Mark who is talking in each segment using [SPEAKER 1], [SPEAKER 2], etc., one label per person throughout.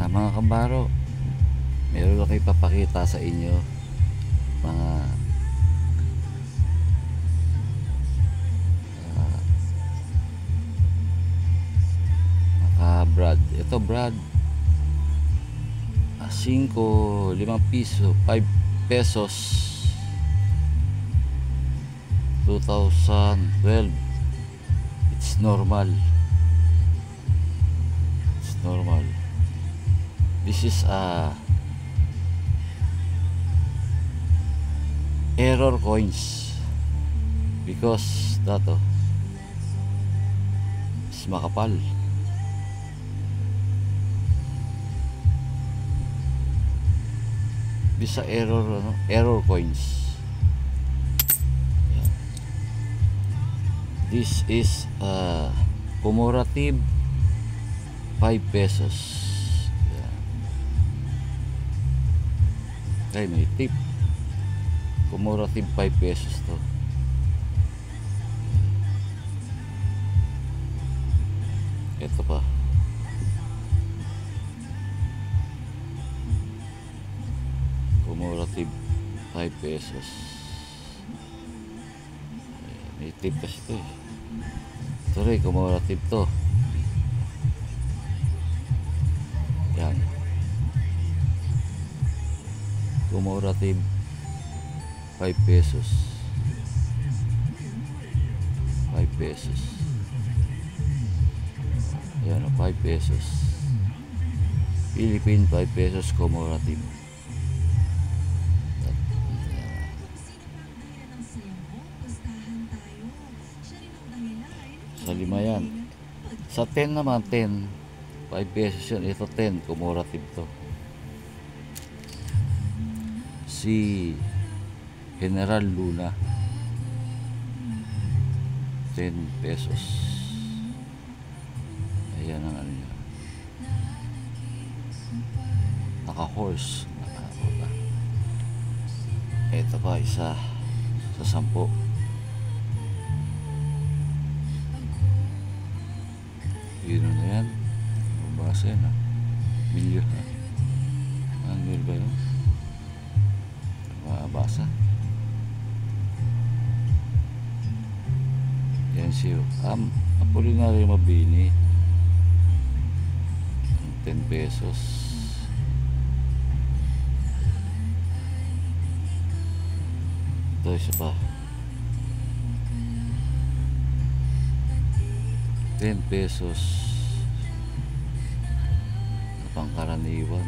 [SPEAKER 1] Mga kabaro, meron ako ipapakita sa inyo, mga Brad. Ito Brad, 5 piso, 5 pesos, 2012. It's normal. This is error coins because dato is makapal. Bisa error coins. This is cumulative 5 pesos. Okay, may tip. Cumulative 5 pesos to. Ito pa. Cumulative 5 pesos. May tip kasi to eh. Ito rin, cumulative to. Yan. Cumulative 5 pesos. 5 pesos. Yan, 5 pesos. Philippine 5 pesos cumulative. Sa 5 yan. Sa 10 naman, 10. 5 pesos yan. Ito 10, cumulative to. Si General Luna, 10 pesos. Ayan ang ano niya. Naka-horse. Ito pa, isa sa 10. Yun na yan. Mabasa yan ha. Milyon ha. Annual ba yun? Mabasa. Yan siya. Apolinario Mabini, 10 pesos. Ito isa pa. 10 pesos na pangkaraniwan,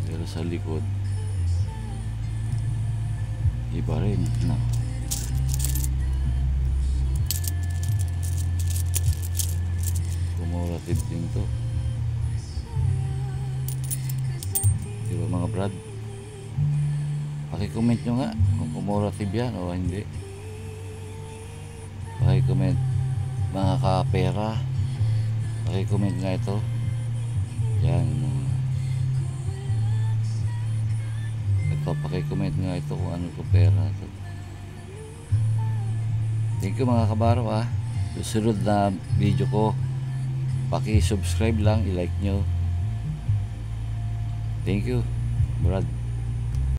[SPEAKER 1] pero sa likod iba rin na. Cumulative din to, diba mga brad? Paki-comment nyo nga kung cumulative yan o hindi. Paki-comment mga kapera, paki-comment nga ito. Yan, ito paki-comment nga ito kung ano ko pera ito. Thank you mga kabaro ha. Susunod na video ko, paki-subscribe lang, i-like nyo. Thank you Brad.